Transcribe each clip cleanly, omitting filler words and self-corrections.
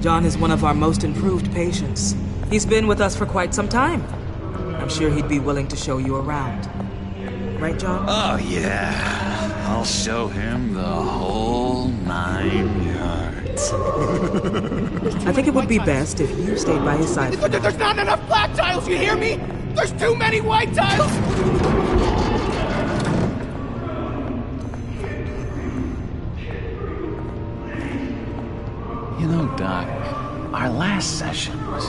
John is one of our most improved patients. He's been with us for quite some time. I'm sure he'd be willing to show you around. Right, John? Oh, yeah. I'll show him the whole 9 yards. I think it would be best if you stayed by his side. There's not enough black tiles, you hear me? There's too many white tiles! You know, Doc, our last session was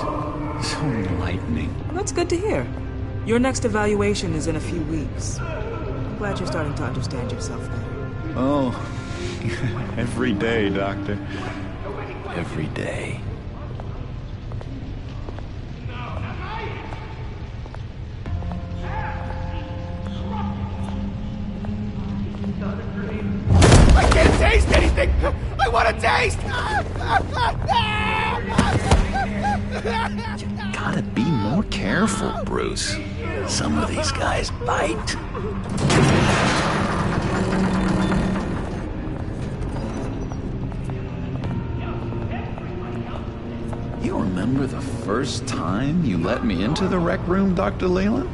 so enlightening. Well, that's good to hear. Your next evaluation is in a few weeks. I'm glad you're starting to understand yourself better. Oh, every day, Doctor. Every day. I can't taste anything! I want to taste! You gotta be more careful, Bruce. Some of these guys bite. You remember the first time you let me into the rec room, Dr. Leyland?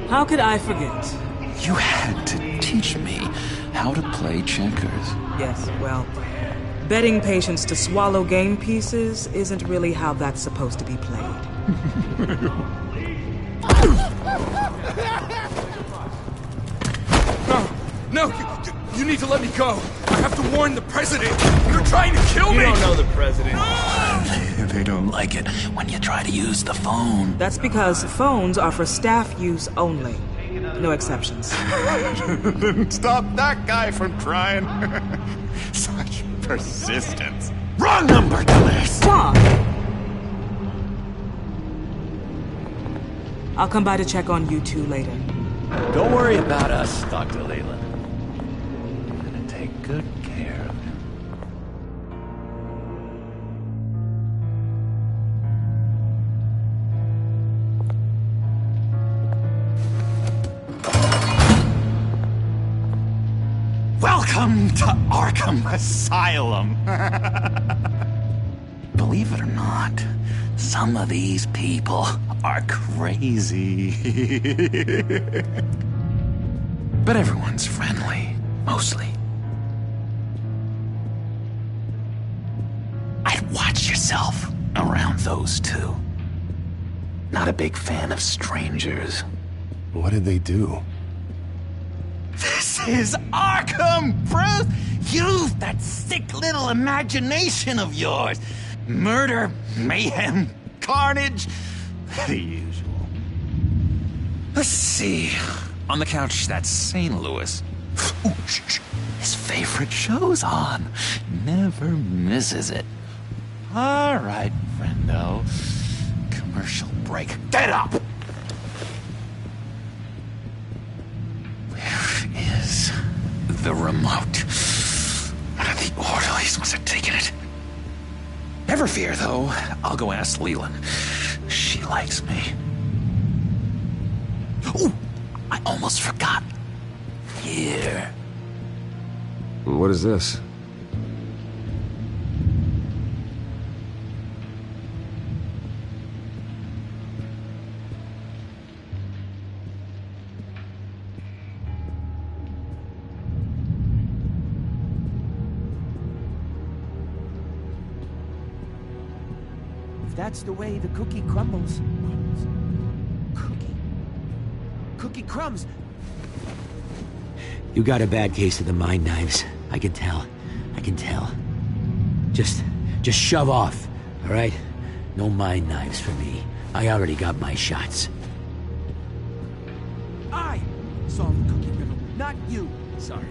How could I forget? You had to teach me how to play checkers. Yes, well, betting patients to swallow game pieces isn't really how that's supposed to be played. No, you need to let me go. I have to warn the president. You're trying to kill me. You don't know the president. They don't like it when you try to use the phone. That's because phones are for staff use only. No exceptions. Stop that guy from trying. Such persistence. Wrong number, dumbass. John! I'll come by to check on you two later. Don't worry about us, Dr. Leyland. I'm gonna take good care of him. Welcome to Arkham Asylum. Believe it or not, some of these people are crazy. But everyone's friendly, mostly. I'd watch yourself around those two. Not a big fan of strangers. What did they do? This is Arkham, Bruce! Use that sick little imagination of yours. Murder, mayhem, carnage, the usual. Let's see. On the couch, that's St. Louis. Ooh, shh. His favorite show's on. Never misses it. All right, friendo. Commercial break. Get up! Where is the remote? One of the orderlies must have taken it. Never fear, though. I'll go ask Leland. She likes me. Ooh! I almost forgot. Here. What is this? If that's the way the cookie crumbles. Cookie crumbs. You got a bad case of the mind knives. I can tell. I can tell. Just shove off, all right? No mind knives for me. I already got my shots. I solved the cookie riddle, not you. Sorry.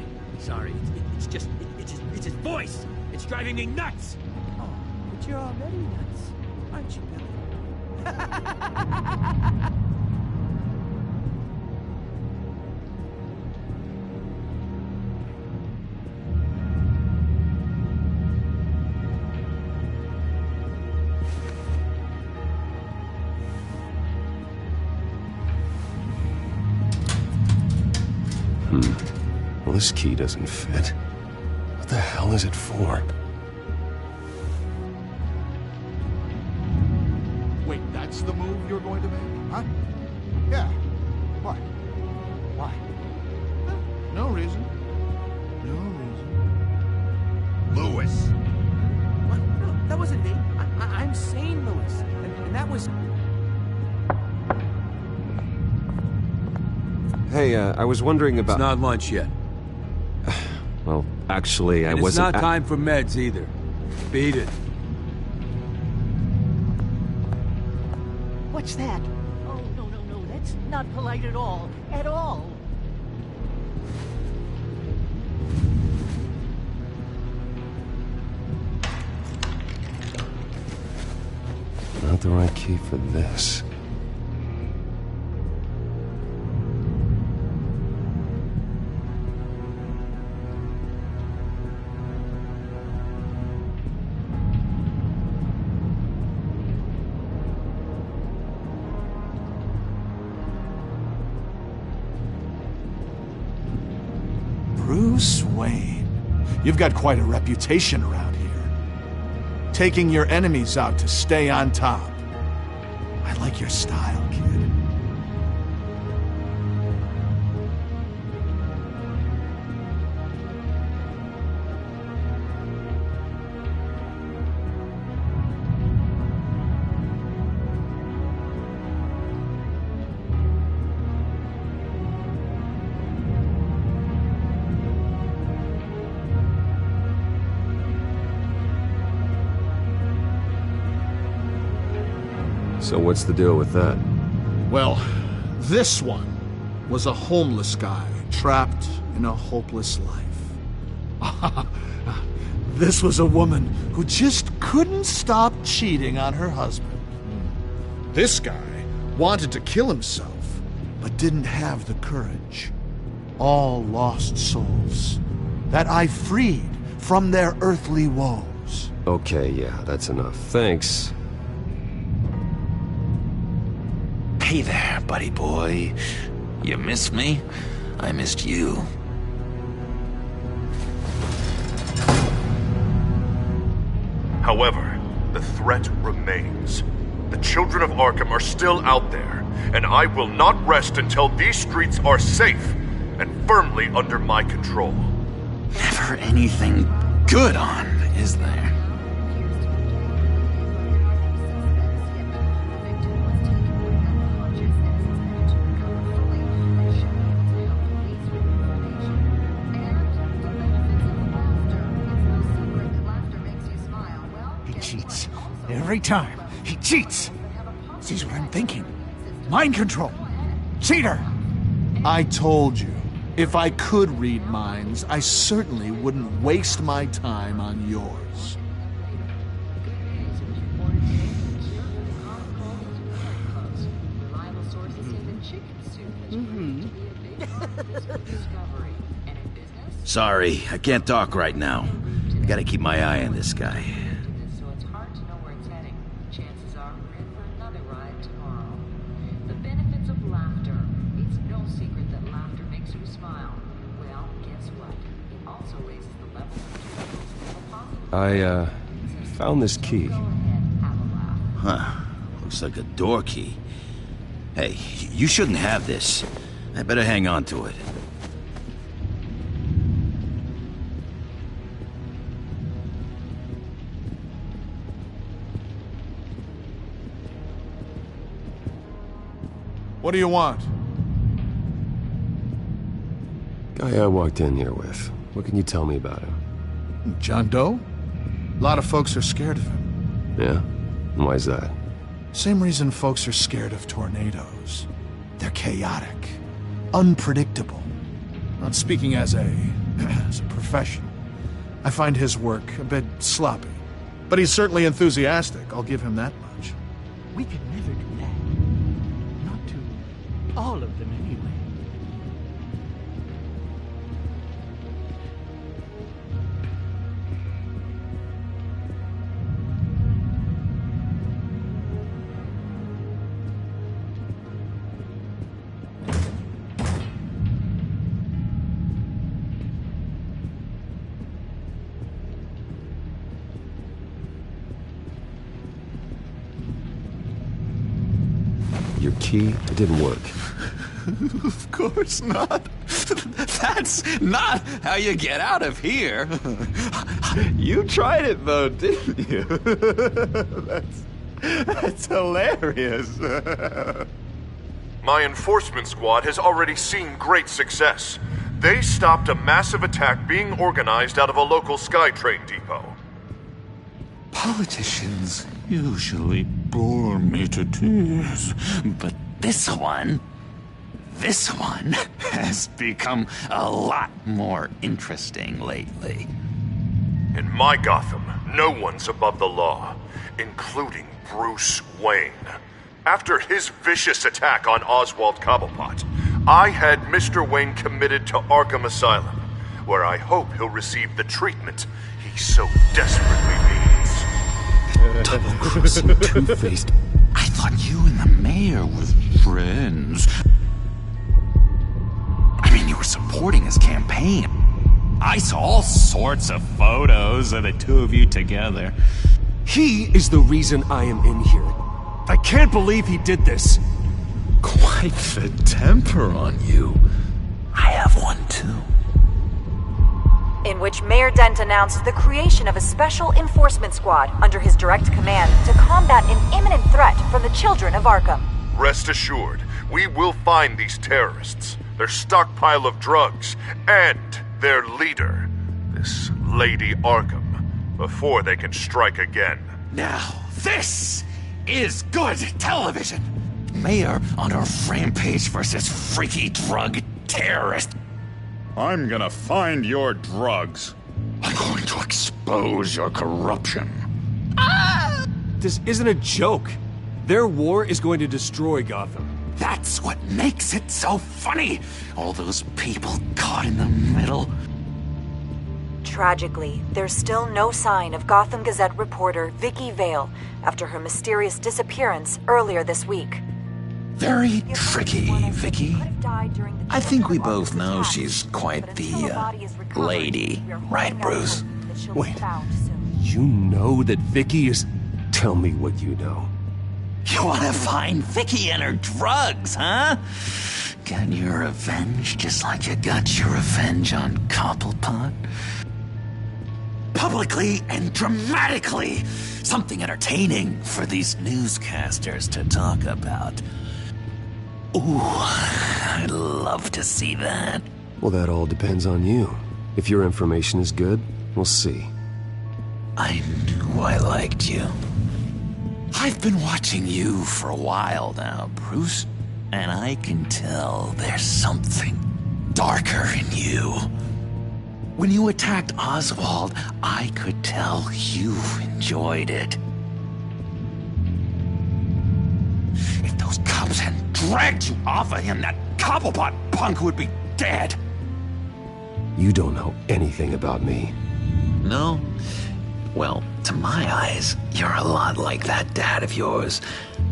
It's his voice. It's driving me nuts. Oh, but you're already nuts, aren't you, Billy? Well, this key doesn't fit. What the hell is it for? move you're going to make, huh? Yeah. What? Why? No reason. No reason. Lewis. What? No, that wasn't me. I'm sane, Lewis. And that was... Hey, I was wondering about... It's not lunch yet. Well, actually, I And wasn't... it's not time for meds either. Beat it. What's that? Oh, no. That's not polite at all. At all. Not the right key for this. Bruce Wayne. You've got quite a reputation around here. Taking your enemies out to stay on top. I like your style, kid. So what's the deal with that? Well, this one was a homeless guy trapped in a hopeless life. This was a woman who just couldn't stop cheating on her husband. This guy wanted to kill himself, but didn't have the courage. All lost souls that I freed from their earthly woes. Okay, yeah, that's enough. Thanks. Hey there, buddy boy. You missed me? I missed you. However, the threat remains. The children of Arkham are still out there, and I will not rest until these streets are safe and firmly under my control. Never anything good on, is there? He cheats. Every time. He cheats. Sees what I'm thinking. Mind control. Cheater! I told you, if I could read minds, I certainly wouldn't waste my time on yours. Sorry, I can't talk right now. I gotta keep my eye on this guy. So it's hard to know where it's heading. Chances are we're in for another ride tomorrow. The benefits of laughter. It's no secret that laughter makes you smile. Well, guess what? It also raises the level of positive. I, found this key. Huh. Looks like a door key. Hey, you shouldn't have this. I better hang on to it. What do you want? Guy I walked in here with. What can you tell me about him? John Doe? A lot of folks are scared of him. Yeah? And why's that? Same reason folks are scared of tornadoes. They're chaotic, unpredictable. Not speaking as a professional. I find his work a bit sloppy. But he's certainly enthusiastic, I'll give him that much. We could never do that. Not to all of them, anyway. Your key, it didn't work. Of course not. That's not how you get out of here. You tried it though, didn't you? That's hilarious. My enforcement squad has already seen great success. They stopped a massive attack being organized out of a local SkyTrain depot. Politicians usually bore me to tears, but this one has become a lot more interesting lately. In my Gotham, no one's above the law, including Bruce Wayne. After his vicious attack on Oswald Cobblepot, I had Mr. Wayne committed to Arkham Asylum, where I hope he'll receive the treatment he so desperately needs. Double-crossing Two-Faced. I thought you and the mayor were friends. I mean, you were supporting his campaign. I saw all sorts of photos of the two of you together. He is the reason I am in here. I can't believe he did this. Quite the temper on you. I have one too. In which Mayor Dent announced the creation of a special enforcement squad under his direct command to combat an imminent threat from the children of Arkham. Rest assured, we will find these terrorists, their stockpile of drugs, and their leader, this Lady Arkham, before they can strike again. Now, this is good television. Mayor on a rampage versus freaky drug terrorist. I'm gonna find your drugs. I'm going to expose your corruption. This isn't a joke. Their war is going to destroy Gotham. That's what makes it so funny. All those people caught in the middle. Tragically, there's still no sign of Gotham Gazette reporter Vicky Vale after her mysterious disappearance earlier this week. Very tricky, Vicky. I think we both know she's quite the, lady, right, Bruce? Wait, you know that Vicky is... Tell me what you know. You want to find Vicky and her drugs, huh? Get your revenge just like you got your revenge on Cobblepot? Publicly and dramatically. Something entertaining for these newscasters to talk about. Ooh, I'd love to see that. Well, that all depends on you. If your information is good, we'll see. I knew I liked you. I've been watching you for a while now, Bruce, and I can tell there's something darker in you. When you attacked Oswald, I could tell you enjoyed it. If those cops hadn't dragged you off of him, that Cobblepot punk would be dead. You don't know anything about me. No? Well, to my eyes, you're a lot like that dad of yours.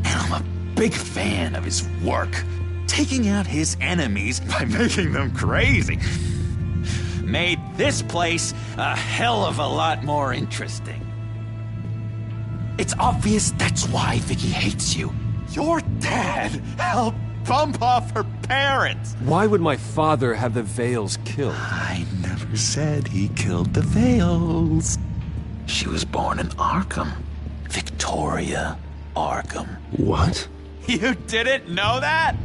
And I'm a big fan of his work. Taking out his enemies by making them crazy. Made this place a hell of a lot more interesting. It's obvious that's why Vicky hates you. Your dad helped bump off her parents. Why would my father have the Vales killed? I never said he killed the Vales. She was born in Arkham. Victoria Arkham. What? You didn't know that?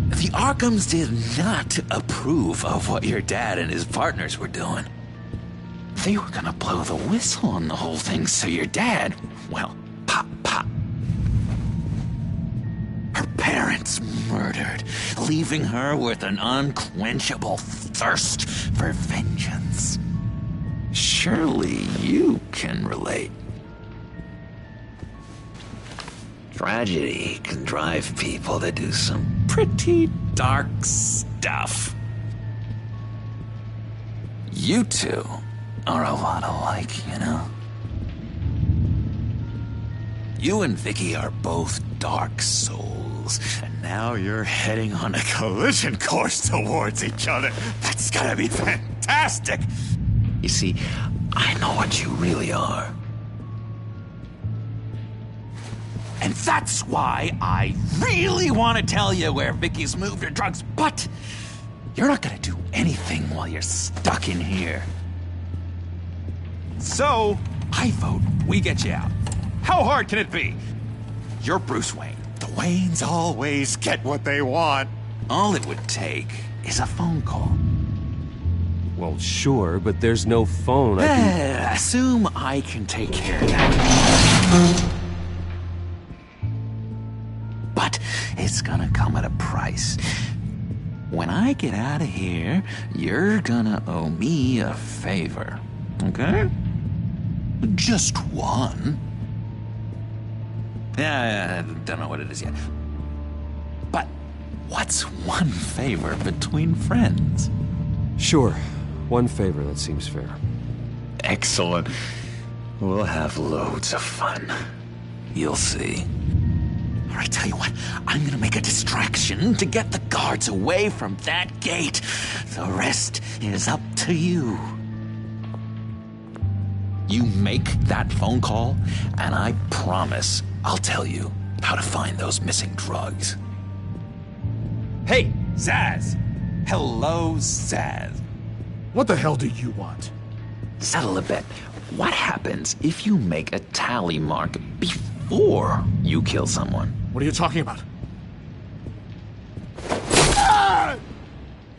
The Arkhams did not approve of what your dad and his partners were doing. They were gonna blow the whistle on the whole thing, so your dad, well, pop. Her parents murdered, leaving her with an unquenchable thirst for vengeance. Surely you can relate. Tragedy can drive people to do some Pretty dark stuff. You two are a lot alike, you know? You and Vicky are both dark souls, and now you're heading on a collision course towards each other. That's gotta be fantastic! You see, I know what you really are. And that's why I really want to tell you where Vicky's moved her drugs, but you're not gonna do anything while you're stuck in here. So, I vote we get you out. How hard can it be? You're Bruce Wayne. The Waynes always get what they want. All it would take is a phone call. Well, sure, but there's no phone. I can... Assume I can take care of that. But it's gonna come at a price. When I get out of here, you're gonna owe me a favor. Okay? Just one. Yeah, I don't know what it is yet. But what's one favor between friends? Sure. One favor, that seems fair. Excellent. We'll have loads of fun. You'll see. All right, tell you what, I'm gonna make a distraction to get the guards away from that gate. The rest is up to you. You make that phone call, and I promise I'll tell you how to find those missing drugs. Hey, Zaz! Hello, Zaz. What the hell do you want? Settle a bet. What happens if you make a tally mark before you kill someone? What are you talking about? Ah!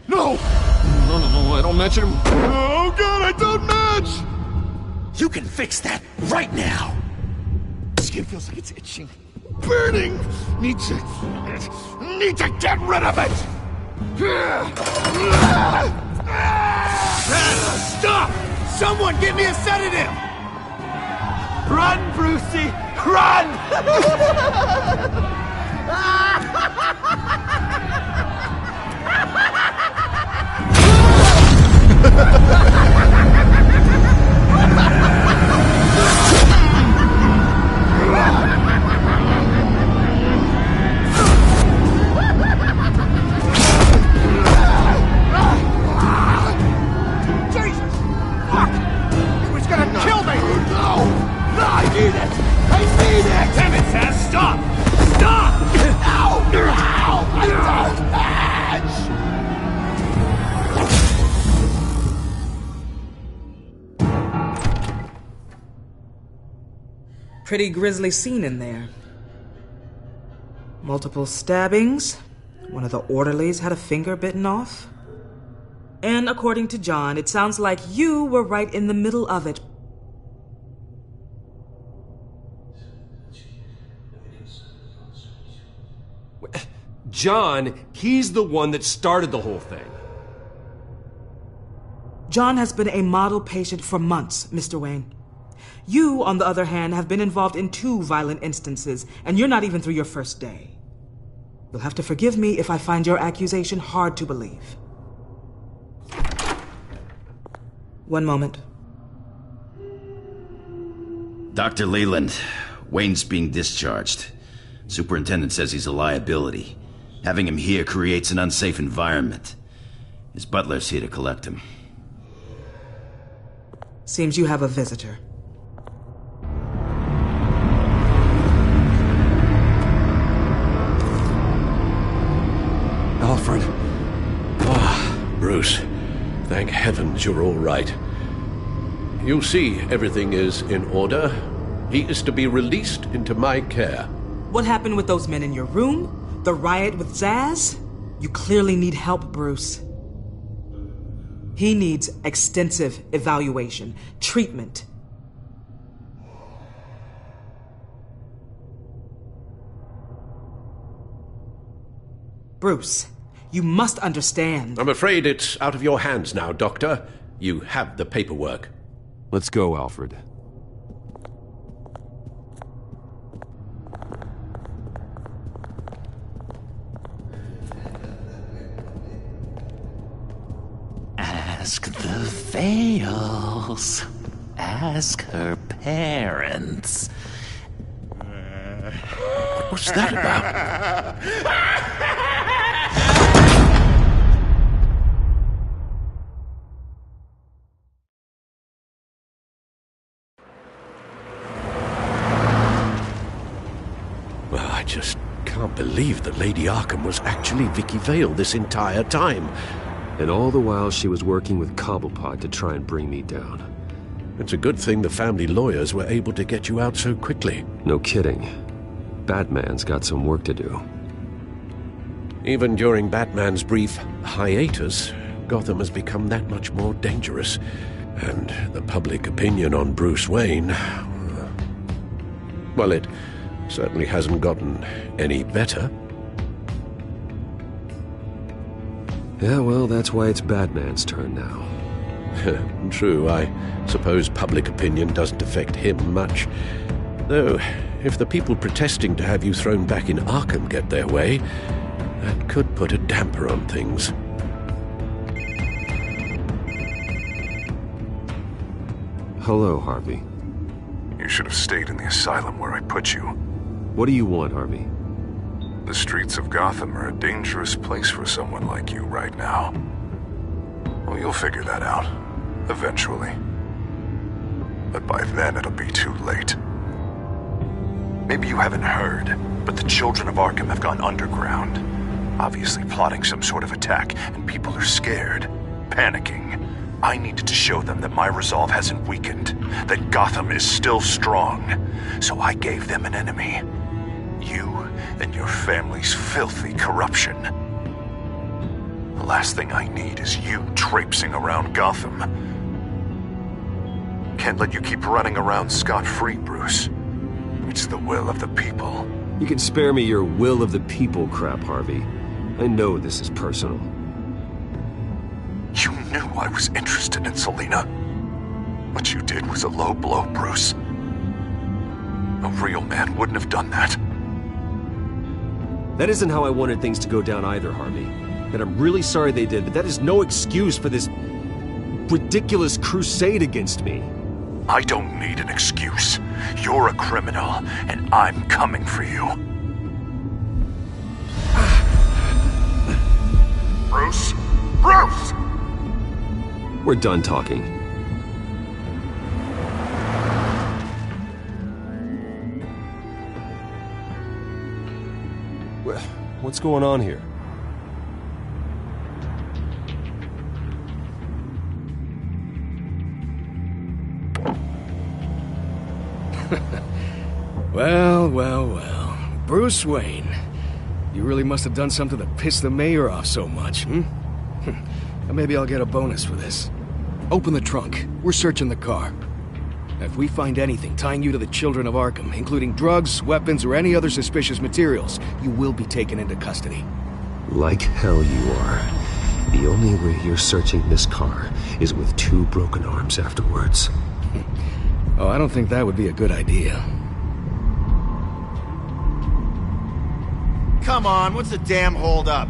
No! No, I don't match him. Oh god, I don't match! You can fix that right now! Skin feels like it's itching. Burning! Need to get rid of it! Stop! Someone give me a sedative! Run, Brucey! Run! Jesus! Fuck! It was gonna kill me! No! No, I need it! I need it! Damn it, Zaz! Stop! Stop! No! No! I don't match! Pretty grisly scene in there. Multiple stabbings. One of the orderlies had a finger bitten off. And according to John, it sounds like you were right in the middle of it. John, he's the one that started the whole thing. John has been a model patient for months, Mr. Wayne. You, on the other hand, have been involved in 2 violent instances, and you're not even through your first day. You'll have to forgive me if I find your accusation hard to believe. One moment. Dr. Leland, Wayne's being discharged. Superintendent says he's a liability. Having him here creates an unsafe environment. His butler's here to collect him. Seems you have a visitor. Alfred. Bruce. Thank heavens you're all right. You see, everything is in order. He is to be released into my care. What happened with those men in your room? The riot with Zaz? You clearly need help, Bruce. He needs extensive evaluation, treatment. Bruce, you must understand. I'm afraid it's out of your hands now, Doctor. You have the paperwork. Let's go, Alfred. Ask the Vales. Ask her parents. What's that about? just can't believe that Lady Arkham was actually Vicky Vale this entire time. And all the while she was working with Cobblepot to try and bring me down. It's a good thing the family lawyers were able to get you out so quickly. No kidding. Batman's got some work to do. Even during Batman's brief hiatus, Gotham has become that much more dangerous. And the public opinion on Bruce Wayne... well, it certainly hasn't gotten any better. Yeah, well, that's why it's Batman's turn now. True, I suppose public opinion doesn't affect him much. Though, if the people protesting to have you thrown back in Arkham get their way, that could put a damper on things. Hello, Harvey. You should have stayed in the asylum where I put you. What do you want, Harvey? The streets of Gotham are a dangerous place for someone like you right now. Well, you'll figure that out, eventually. But by then it'll be too late. Maybe you haven't heard, but the children of Arkham have gone underground. Obviously plotting some sort of attack, and people are scared, panicking. I needed to show them that my resolve hasn't weakened, that Gotham is still strong. So I gave them an enemy. You and your family's filthy corruption. The last thing I need is you traipsing around Gotham. Can't let you keep running around scot-free, Bruce. It's the will of the people. You can spare me your will of the people crap, Harvey. I know this is personal. You knew I was interested in Selina. What you did was a low blow, Bruce. A real man wouldn't have done that. That isn't how I wanted things to go down either, Harvey. And I'm really sorry they did, but that is no excuse for this ridiculous crusade against me. I don't need an excuse. You're a criminal, and I'm coming for you. Bruce? Bruce! We're done talking. What's going on here? Well. Bruce Wayne. You really must have done something to piss the mayor off so much, hmm? Maybe I'll get a bonus for this. Open the trunk. We're searching the car. If we find anything tying you to the children of Arkham, including drugs, weapons, or any other suspicious materials, you will be taken into custody. Like hell you are. The only way you're searching this car is with 2 broken arms afterwards. Oh, I don't think that would be a good idea. Come on, what's the damn hold-up?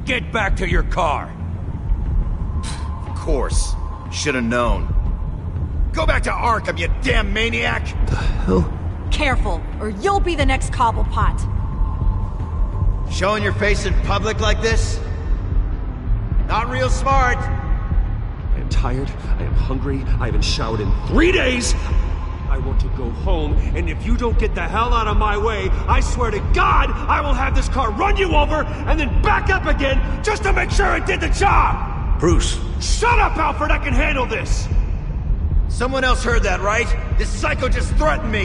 Get back to your car! Of course. Should've known. Go back to Arkham, you damn maniac! The hell? Careful, or you'll be the next Cobblepot. Showing your face in public like this? Not real smart. I am tired, I am hungry, I haven't showered in 3 days! I want to go home, and if you don't get the hell out of my way, I swear to God, I will have this car run you over, and then back up again, just to make sure it did the job! Bruce! Shut up, Alfred, I can handle this! Someone else heard that, right? This psycho just threatened me!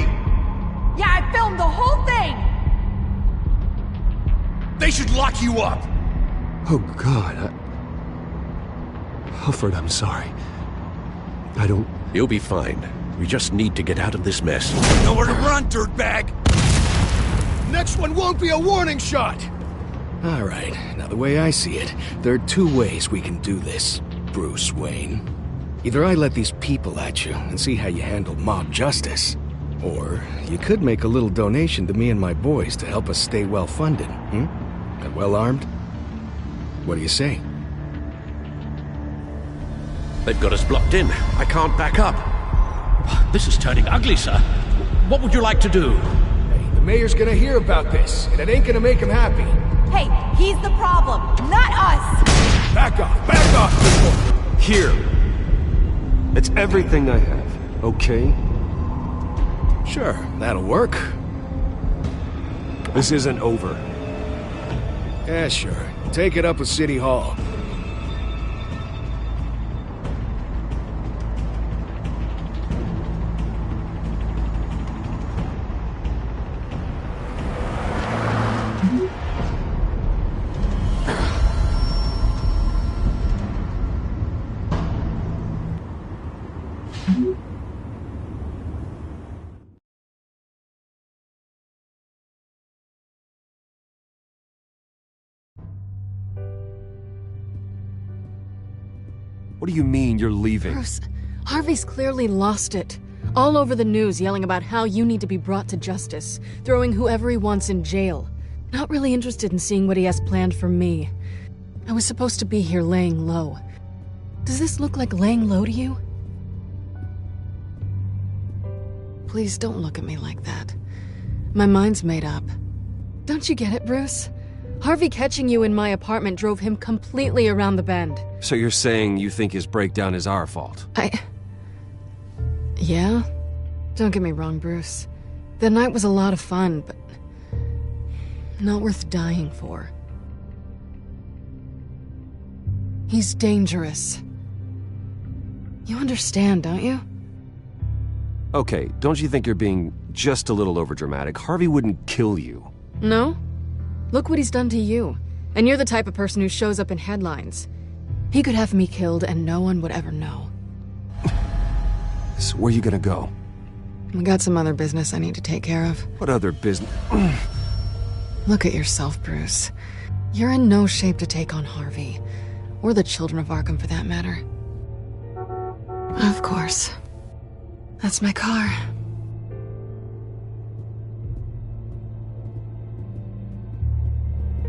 Yeah, I filmed the whole thing! They should lock you up! Oh, God, Alfred, I'm sorry. I don't... You'll be fine. We just need to get out of this mess. Nowhere to run, dirtbag! Next one won't be a warning shot! Alright, now the way I see it, there are 2 ways we can do this, Bruce Wayne. Either I let these people at you and see how you handle mob justice, or you could make a little donation to me and my boys to help us stay well-funded, and well-armed. What do you say? They've got us blocked in. I can't back up. This is turning ugly, sir. What would you like to do? Hey, the mayor's gonna hear about this, and it ain't gonna make him happy. Hey, he's the problem, not us! Back off! Here. It's everything I have, okay? Sure, that'll work. This isn't over. Yeah, sure. Take it up with City Hall. What do you mean you're leaving? Bruce, Harvey's clearly lost it. All over the news yelling about how you need to be brought to justice, throwing whoever he wants in jail. Not really interested in seeing what he has planned for me. I was supposed to be here laying low. Does this look like laying low to you? Please don't look at me like that. My mind's made up. Don't you get it, Bruce? Harvey catching you in my apartment drove him completely around the bend. So you're saying you think his breakdown is our fault? Yeah? Don't get me wrong, Bruce. The night was a lot of fun, but not worth dying for. He's dangerous. You understand, don't you? Okay, don't you think you're being just a little overdramatic? Harvey wouldn't kill you. No? Look what he's done to you. And you're the type of person who shows up in headlines. He could have me killed and no one would ever know. So where are you gonna go? I got some other business I need to take care of. What other business? Look at yourself, Bruce. You're in no shape to take on Harvey. Or the children of Arkham, for that matter. Of course. That's my car.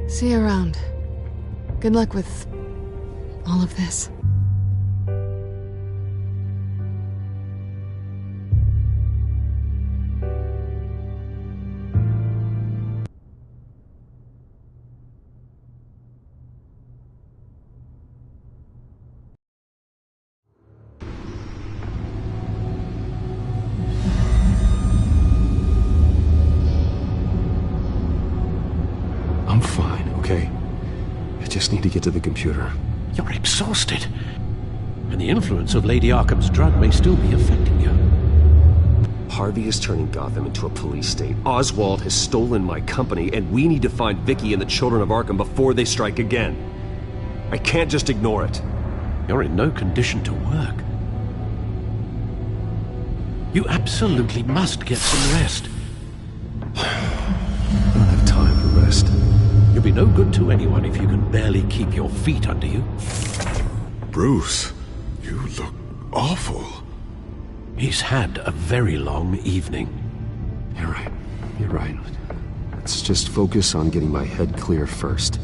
See you around. Good luck with all of this. I'm fine, okay? I just need to get to the computer. You're exhausted. And the influence of Lady Arkham's drug may still be affecting you. Harvey is turning Gotham into a police state. Oswald has stolen my company, and we need to find Vicky and the children of Arkham before they strike again. I can't just ignore it. You're in no condition to work. You absolutely must get some rest. I don't have time for rest. You'll be no good to anyone if you can barely keep your feet under you. Bruce, you look awful. He's had a very long evening. You're right. You're right. Let's just focus on getting my head clear first.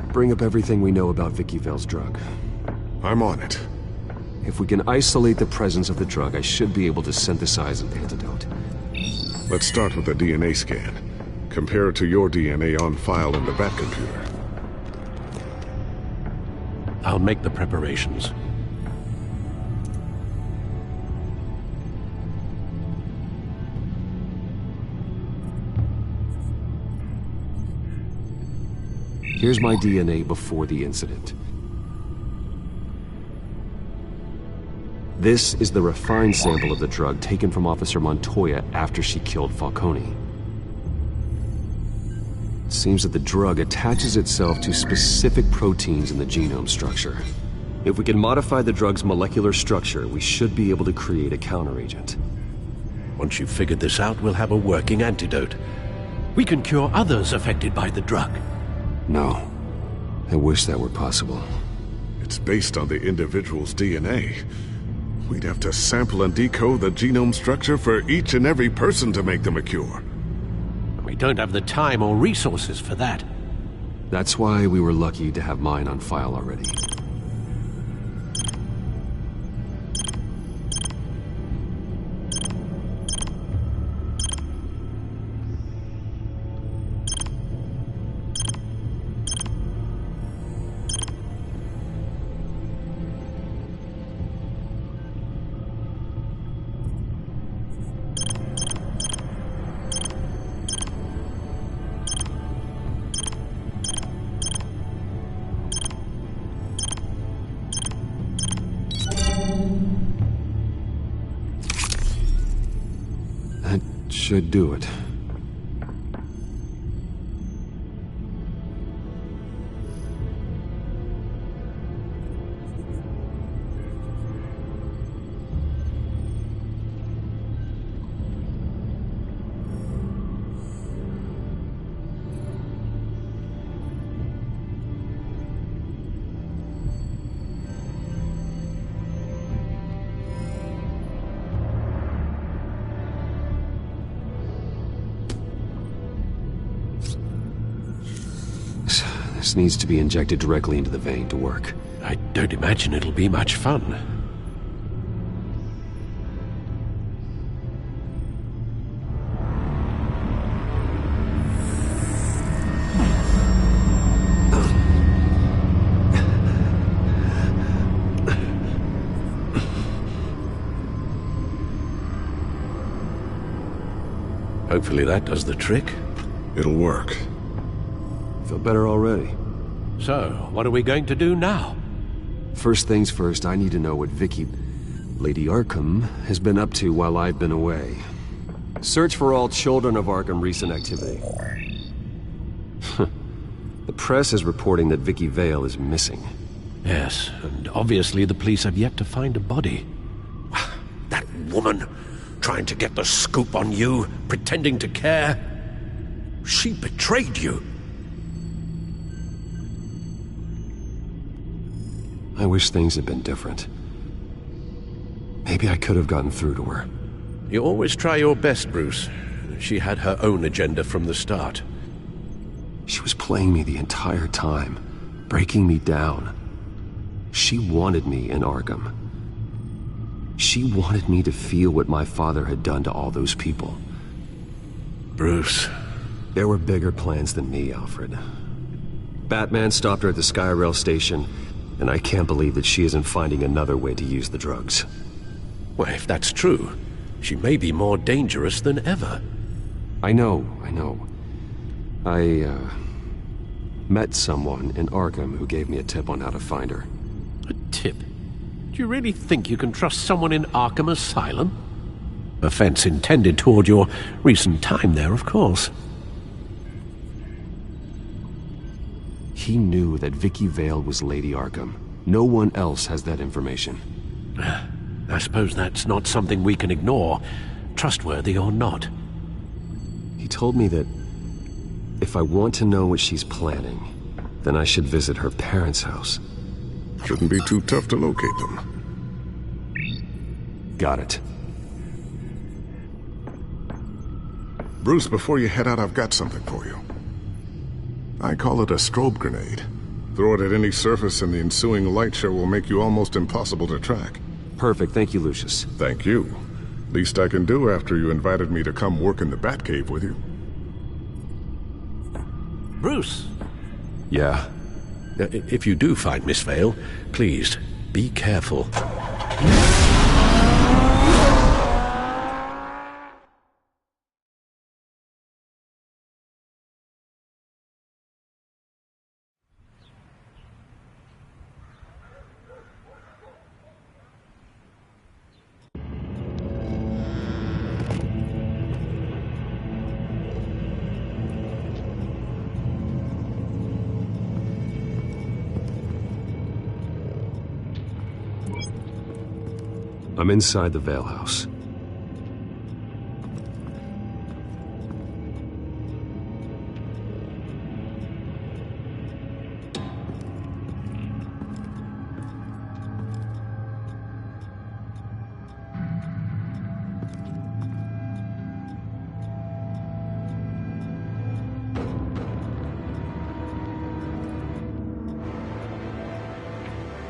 Bring up everything we know about Vicky Vale's drug. I'm on it. If we can isolate the presence of the drug, I should be able to synthesize an antidote. Let's start with a DNA scan. Compare it to your DNA on file in the Bat computer. I'll make the preparations. Here's my DNA before the incident. This is the refined sample of the drug taken from Officer Montoya after she killed Falcone. It seems that the drug attaches itself to specific proteins in the genome structure. If we can modify the drug's molecular structure, we should be able to create a counteragent. Once you've figured this out, we'll have a working antidote. We can cure others affected by the drug. No. I wish that were possible. It's based on the individual's DNA. We'd have to sample and decode the genome structure for each and every person to make them a cure. We don't have the time or resources for that. That's why we were lucky to have mine on file already. should do it. This needs to be injected directly into the vein to work. I don't imagine it'll be much fun. Hopefully that does the trick. It'll work. Feel better already. So, what are we going to do now? First things first, I need to know what Lady Arkham, has been up to while I've been away. Search for all children of Arkham recent activity. The press is reporting that Vicky Vale is missing. Yes, and obviously the police have yet to find a body. That woman, trying to get the scoop on you, pretending to care. She betrayed you. I wish things had been different. Maybe I could have gotten through to her. You always try your best, Bruce. She had her own agenda from the start. She was playing me the entire time, breaking me down. She wanted me in Arkham. She wanted me to feel what my father had done to all those people. Bruce. There were bigger plans than me, Alfred. Batman stopped her at the Skyrail station, and I can't believe that she isn't finding another way to use the drugs. Well, if that's true, she may be more dangerous than ever. I know. I met someone in Arkham who gave me a tip on how to find her. A tip? Do you really think you can trust someone in Arkham Asylum? Offense intended toward your recent time there, of course. He knew that Vicky Vale was Lady Arkham. No one else has that information. I suppose that's not something we can ignore, trustworthy or not. He told me that if I want to know what she's planning, then I should visit her parents' house. Shouldn't be too tough to locate them. Got it. Bruce, before you head out, I've got something for you. I call it a strobe grenade. Throw it at any surface and the ensuing light show will make you almost impossible to track. Perfect. Thank you, Lucius. Thank you. Least I can do after you invited me to come work in the Batcave with you. Bruce! Yeah? If you do find Miss Vale, please, be careful. I'm inside the Vale house.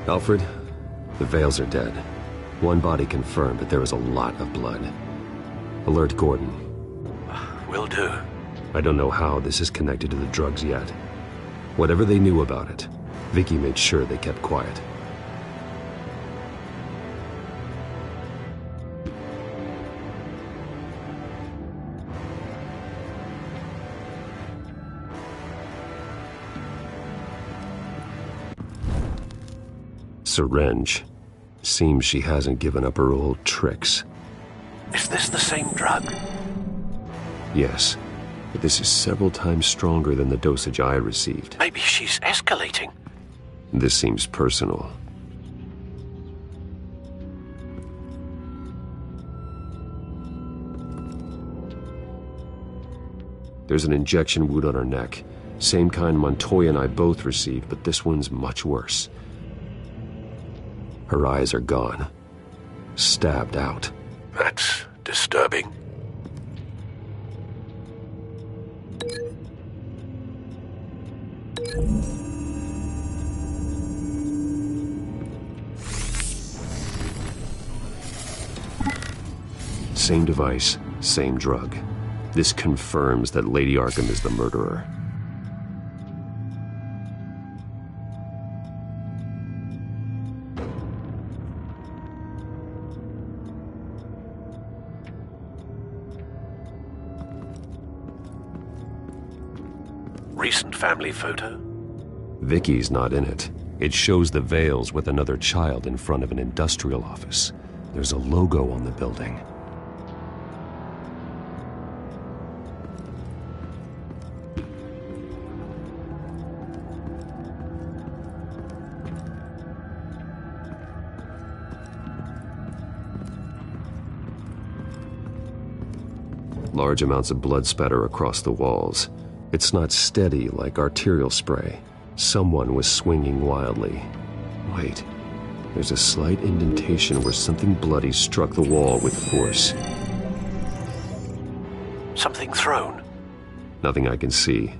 Alfred, the Vales are dead. One body confirmed, but there was a lot of blood. Alert Gordon. Will do. I don't know how this is connected to the drugs yet. Whatever they knew about it, Vicky made sure they kept quiet. Syringe. Seems she hasn't given up her old tricks. Is this the same drug? Yes, but this is several times stronger than the dosage I received. Maybe she's escalating. This seems personal. There's an injection wound on her neck. Same kind Montoya and I both received, but this one's much worse. Her eyes are gone. Stabbed out. That's disturbing. Same device, same drug. This confirms that Lady Arkham is the murderer. Recent family photo? Vicky's not in it. It shows the Vales with another child in front of an industrial office. There's a logo on the building. Large amounts of blood spatter across the walls. It's not steady like arterial spray. Someone was swinging wildly. Wait, there's a slight indentation where something bloody struck the wall with force. Something thrown? Nothing I can see.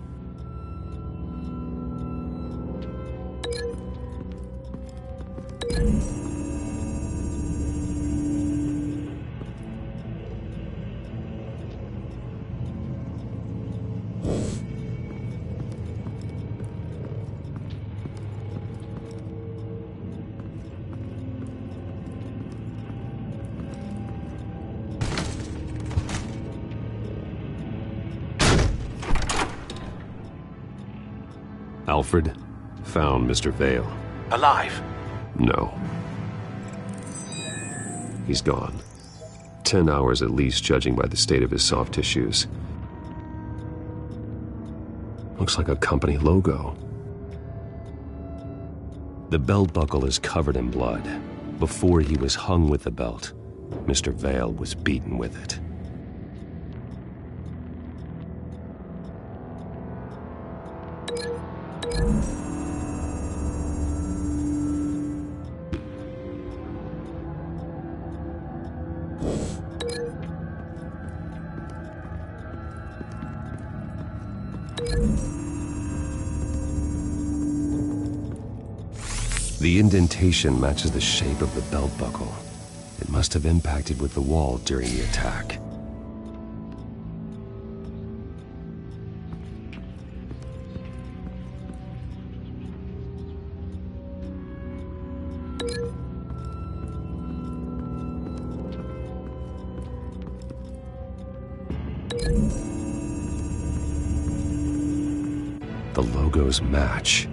Alfred found Mr. Vale. Alive? No. He's gone. 10 hours at least, judging by the state of his soft tissues. Looks like a company logo. The belt buckle is covered in blood. Before he was hung with the belt, Mr. Vale was beaten with it. The indentation matches the shape of the belt buckle. It must have impacted with the wall during the attack. The logos match.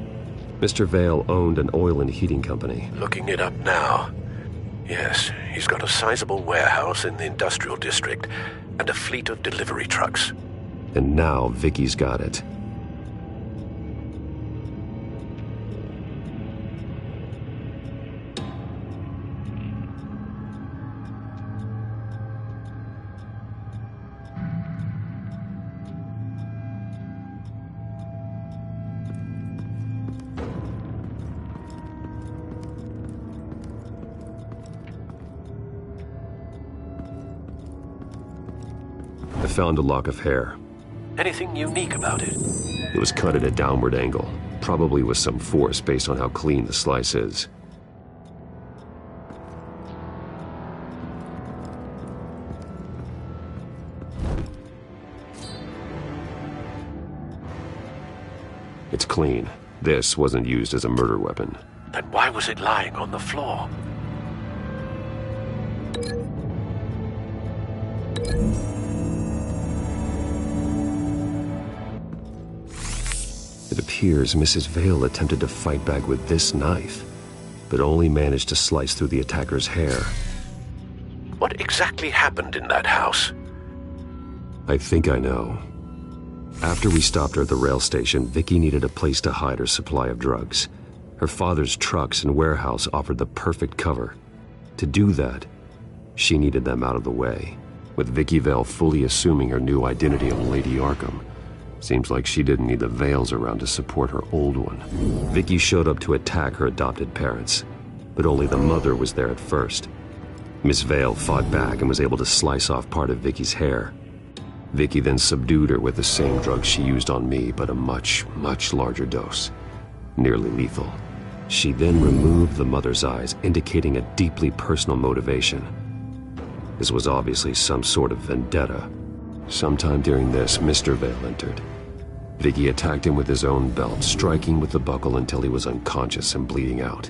Mr. Vale owned an oil and heating company. Looking it up now. Yes, he's got a sizable warehouse in the industrial district and a fleet of delivery trucks. And now Vicky's got it. I found a lock of hair. Anything unique about it? It was cut at a downward angle, probably with some force based on how clean the slice is. It's clean. This wasn't used as a murder weapon. Then why was it lying on the floor? It appears Mrs. Vale attempted to fight back with this knife, but only managed to slice through the attacker's hair. What exactly happened in that house? I think I know. After we stopped her at the rail station, Vicky needed a place to hide her supply of drugs. Her father's trucks and warehouse offered the perfect cover. To do that, she needed them out of the way. With Vicky Vale fully assuming her new identity of Lady Arkham, seems like she didn't need the Vales around to support her old one. Vicky showed up to attack her adopted parents, but only the mother was there at first. Miss Vale fought back and was able to slice off part of Vicky's hair. Vicky then subdued her with the same drug she used on me, but a much, much larger dose. Nearly lethal. She then removed the mother's eyes, indicating a deeply personal motivation. This was obviously some sort of vendetta. Sometime during this, Mr. Vale entered. Vicky attacked him with his own belt, striking with the buckle until he was unconscious and bleeding out.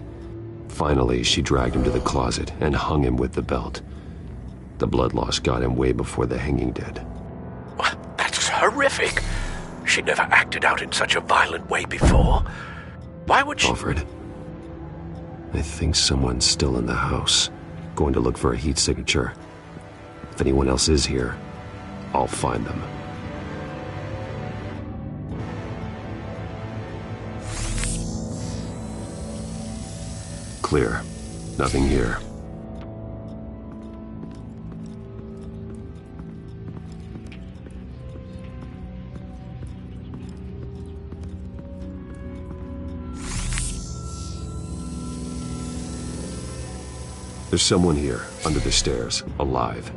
Finally, she dragged him to the closet and hung him with the belt. The blood loss got him way before the hanging did. That's horrific. She never acted out in such a violent way before. Why would she... Alfred, I think someone's still in the house. Going to look for a heat signature. If anyone else is here, I'll find them. Clear. Nothing here. There's someone here, under the stairs, alive.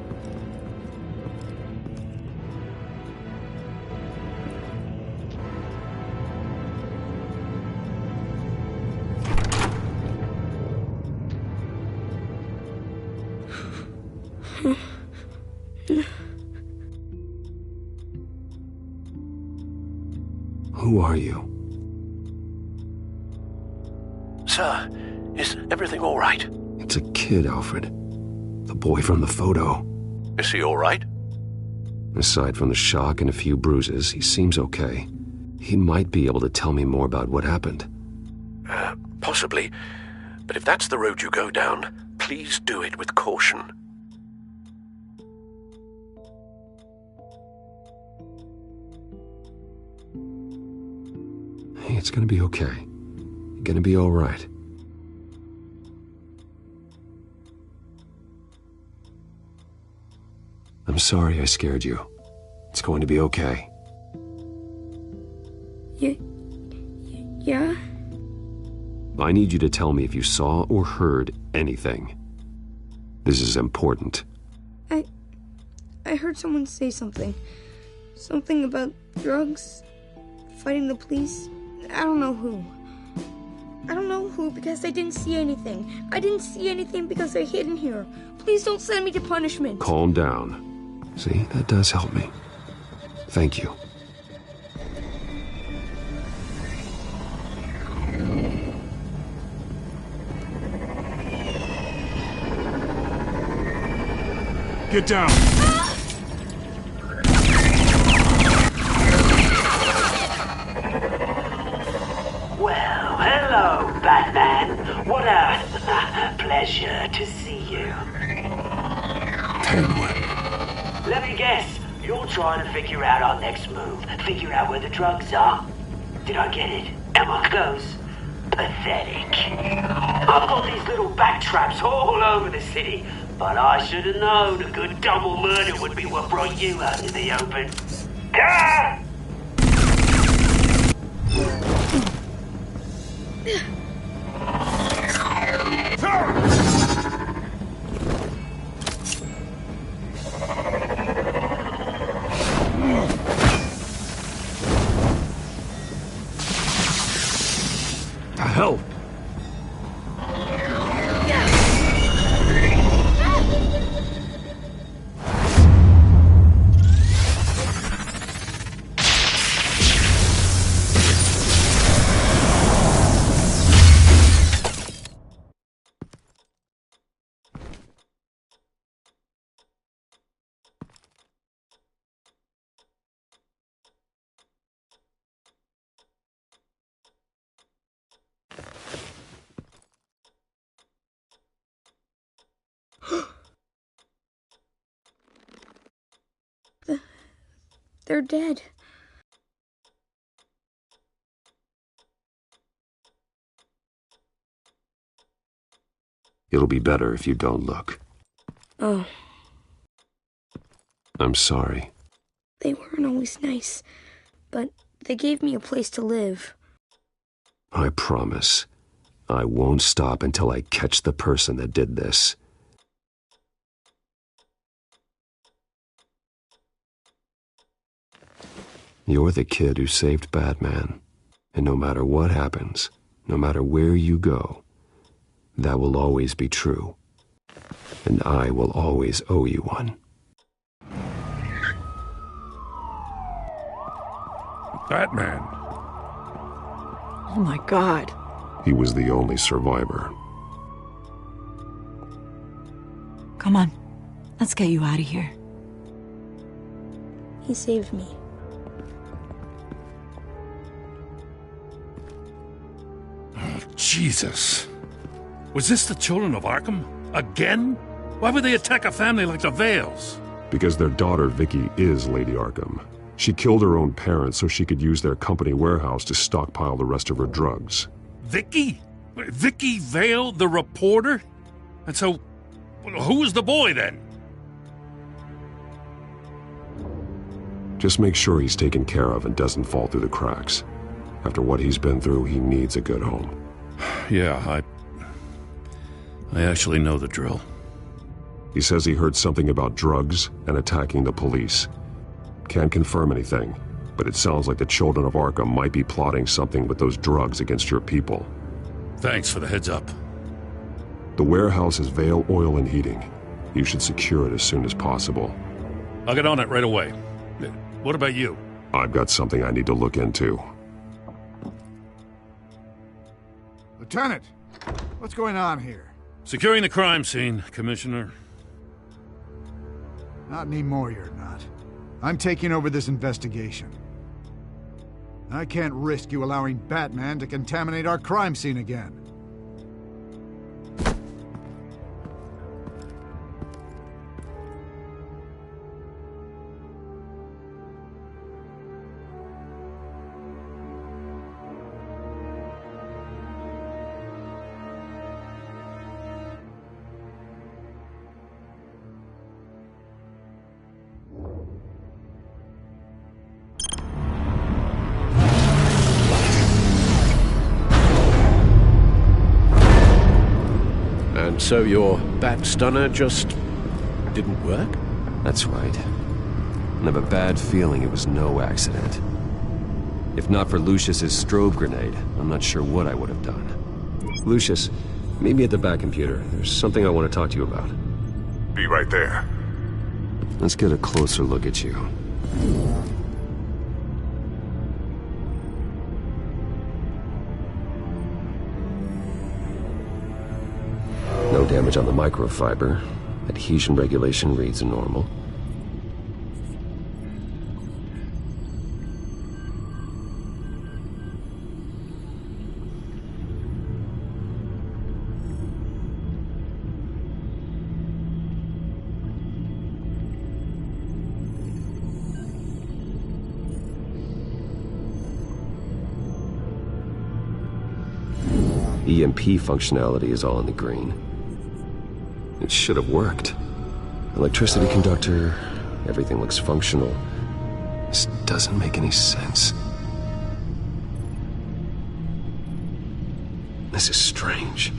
Who are you? Sir, is everything all right? It's a kid, Alfred. The boy from the photo. Is he all right? Aside from the shock and a few bruises, he seems okay. He might be able to tell me more about what happened. Possibly. But if that's the road you go down, please do it with caution. Hey, it's gonna be okay. You're gonna be all right. I'm sorry I scared you. It's going to be okay. Yeah? I need you to tell me if you saw or heard anything. This is important. I heard someone say something. Something about drugs, fighting the police. I don't know who. I don't know who because I didn't see anything. I didn't see anything because I hid in here. Please don't send me to punishment. Calm down. See, that does help me. Thank you. Get down! Well, hello, Batman. What a pleasure to see you. Let me guess, you're trying to figure out our next move. Figure out where the drugs are. Did I get it? Am I close? Pathetic. I've got these little bat traps all over the city, but I should have known a good double murder would be what brought you out in the open. Ah! The hell? they're dead. It'll be better if you don't look. Oh. I'm sorry. They weren't always nice, but they gave me a place to live. I promise, I won't stop until I catch the person that did this. You're the kid who saved Batman, and no matter what happens, no matter where you go, that will always be true, and I will always owe you one. Batman. Oh my God. He was the only survivor. Come on, let's get you out of here. He saved me. Oh, Jesus. Was this the children of Arkham? Again? Why would they attack a family like the Vales? Because their daughter, Vicky, is Lady Arkham. She killed her own parents so she could use their company warehouse to stockpile the rest of her drugs. Vicky? Vicky Vale, the reporter? And so, who was the boy then? Just make sure he's taken care of and doesn't fall through the cracks. After what he's been through, he needs a good home. Yeah, I actually know the drill. He says he heard something about drugs and attacking the police. Can't confirm anything, but it sounds like the children of Arkham might be plotting something with those drugs against your people. Thanks for the heads up. The warehouse is Vale Oil and Heating. You should secure it as soon as possible. I'll get on it right away. What about you? I've got something I need to look into. Lieutenant, what's going on here? Securing the crime scene, Commissioner. Not anymore, you're not. I'm taking over this investigation. I can't risk you allowing Batman to contaminate our crime scene again. So your bat stunner just didn't work? That's right. I have a bad feeling it was no accident. If not for Lucius's strobe grenade, I'm not sure what I would have done. Lucius, meet me at the back computer. There's something I want to talk to you about. Be right there. Let's get a closer look at you. No damage on the microfiber. Adhesion regulation reads normal. EMP functionality is all in the green. It should have worked. Electricity conductor, everything looks functional. This doesn't make any sense. This is strange.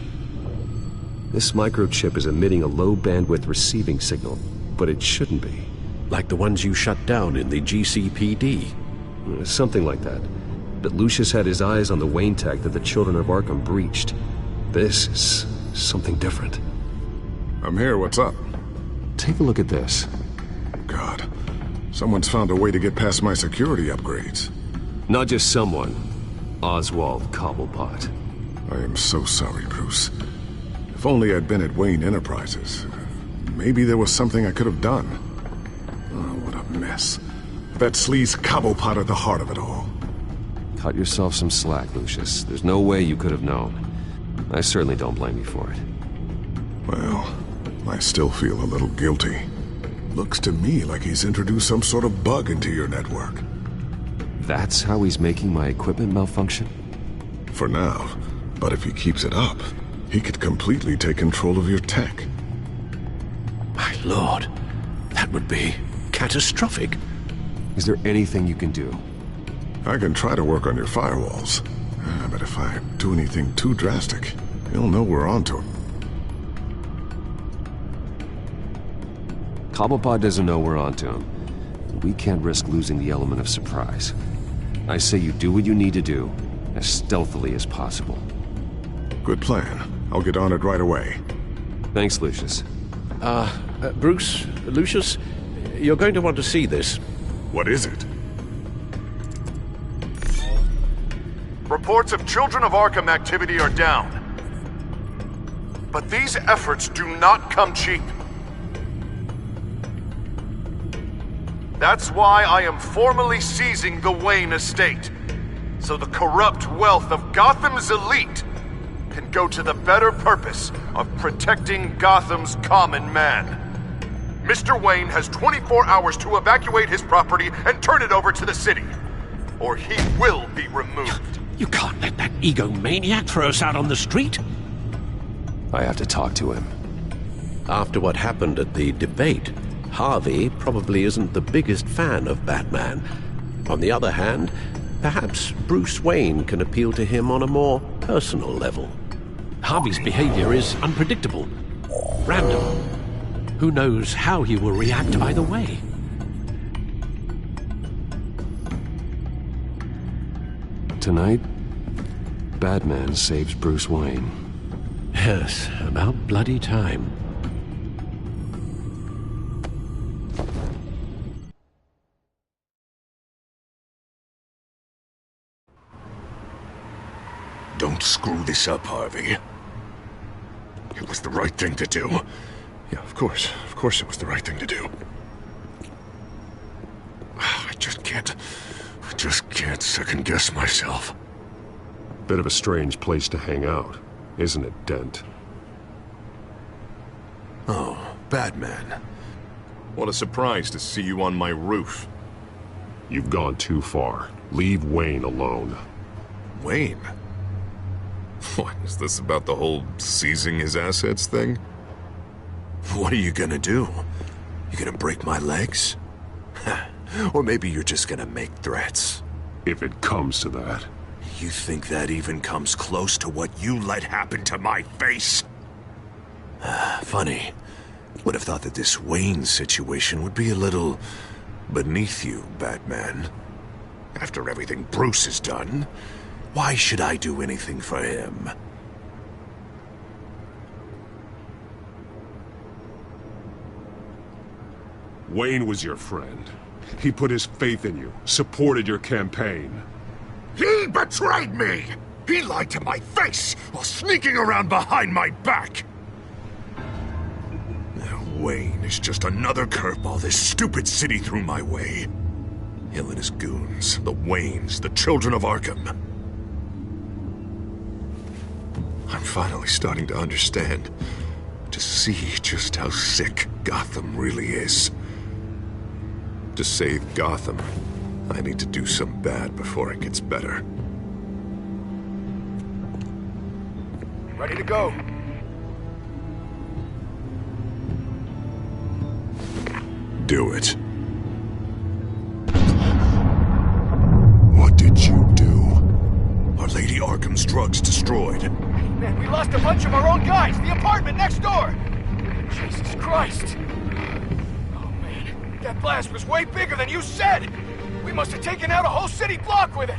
This microchip is emitting a low-bandwidth receiving signal, but it shouldn't be. Like the ones you shut down in the GCPD? Something like that. But Lucius had his eyes on the Wayne tech that the children of Arkham breached. This is something different. I'm here, what's up? Take a look at this. God, someone's found a way to get past my security upgrades. Not just someone. Oswald Cobblepot. I am so sorry, Bruce. If only I'd been at Wayne Enterprises. Maybe there was something I could have done. Oh, what a mess. That sleaze Cobblepot at the heart of it all. Cut yourself some slack, Lucius. There's no way you could have known. I certainly don't blame you for it. Well, I still feel a little guilty. Looks to me like he's introduced some sort of bug into your network. That's how he's making my equipment malfunction? For now. But if he keeps it up, he could completely take control of your tech. My lord, that would be catastrophic. Is there anything you can do? I can try to work on your firewalls. But if I do anything too drastic, he'll know we're onto him. Cobblepot doesn't know we're onto him. We can't risk losing the element of surprise. I say you do what you need to do, as stealthily as possible. Good plan. I'll get on it right away. Thanks, Lucius. Bruce, Lucius, you're going to want to see this. What is it? Reports of Children of Arkham activity are down. But these efforts do not come cheap. That's why I am formally seizing the Wayne estate, so the corrupt wealth of Gotham's elite can go to the better purpose of protecting Gotham's common man. Mr. Wayne has 24 hours to evacuate his property and turn it over to the city, or he will be removed. You can't let that egomaniac throw us out on the street. I have to talk to him. After what happened at the debate, Harvey probably isn't the biggest fan of Batman. On the other hand, perhaps Bruce Wayne can appeal to him on a more personal level. Harvey's behavior is unpredictable, random. Who knows how he will react either way? Tonight, Batman saves Bruce Wayne. Yes, about bloody time. Don't screw this up, Harvey. It was the right thing to do. Yeah, of course it was the right thing to do. I just can't second-guess myself. Bit of a strange place to hang out, isn't it, Dent? Oh, Batman. What a surprise to see you on my roof. You've gone too far. Leave Wayne alone. Wayne? What, is this about the whole seizing his assets thing? What are you gonna do? You gonna break my legs? Or maybe you're just gonna make threats. If it comes to that. You think that even comes close to what you let happen to my face? Funny. Would have thought that this Wayne situation would be a little beneath you, Batman. After everything Bruce has done, why should I do anything for him? Wayne was your friend. He put his faith in you, supported your campaign. He betrayed me! He lied to my face while sneaking around behind my back! Now Wayne is just another curveball this stupid city threw my way. Him and his goons, the Waynes, the Children of Arkham. I'm finally starting to understand, to see just how sick Gotham really is. To save Gotham, I need to do some bad before it gets better. Ready to go. Do it. What did you do? Our Lady Arkham's drugs destroyed. Man, we lost a bunch of our own guys! The apartment next door! Jesus Christ! Oh man, that blast was way bigger than you said! We must have taken out a whole city block with it!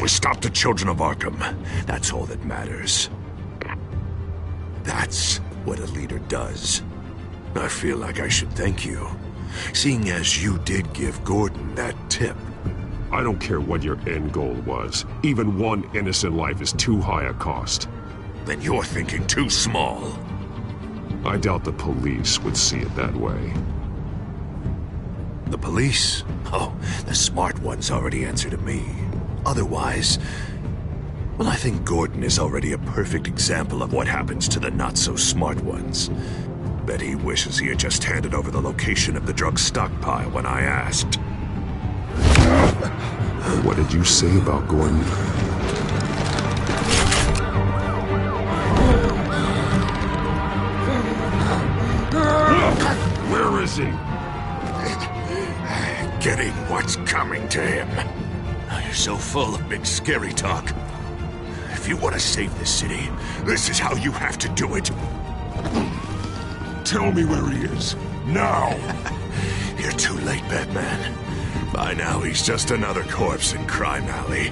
We stopped the Children of Arkham. That's all that matters. That's what a leader does. I feel like I should thank you, seeing as you did give Gordon that tip. I don't care what your end goal was. Even one innocent life is too high a cost. Then you're thinking too small. I doubt the police would see it that way. The police? Oh, the smart ones already answer to me. Otherwise, well, I think Gordon is already a perfect example of what happens to the not-so-smart ones. Bet he wishes he had just handed over the location of the drug stockpile when I asked. What did you say about going... Where is he? Getting what's coming to him. You're so full of big scary talk. If you want to save the city, this is how you have to do it. Tell me where he is. Now! You're too late, Batman. By now, he's just another corpse in Crime Alley.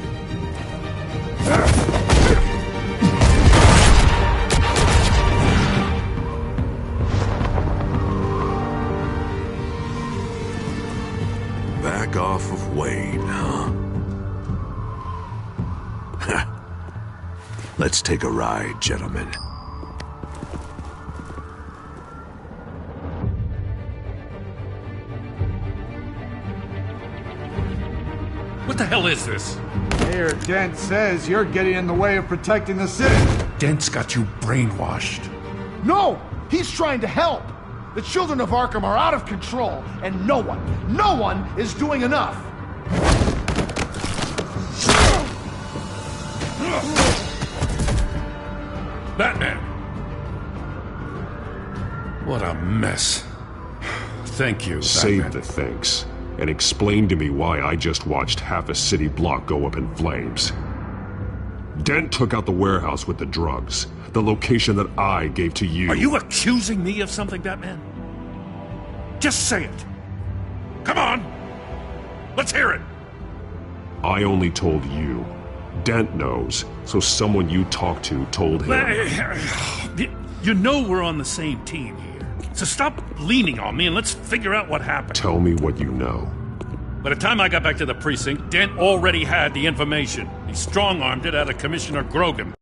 Back off of Wayne, huh? Let's take a ride, gentlemen. What the hell is this? Mayor Dent says you're getting in the way of protecting the city. Dent's got you brainwashed. No! He's trying to help! The children of Arkham are out of control, and no one is doing enough! Batman! What a mess. Thank you, Save Batman. the thanks, and explain to me why I just watched half a city block go up in flames. Dent took out the warehouse with the drugs, the location that I gave to you. Are you accusing me of something, Batman? Just say it. Come on! Let's hear it! I only told you. Dent knows, so someone you talked to told him. You know we're on the same team here. So stop leaning on me and let's figure out what happened. Tell me what you know. By the time I got back to the precinct, Dent already had the information. He strong-armed it out of Commissioner Grogan.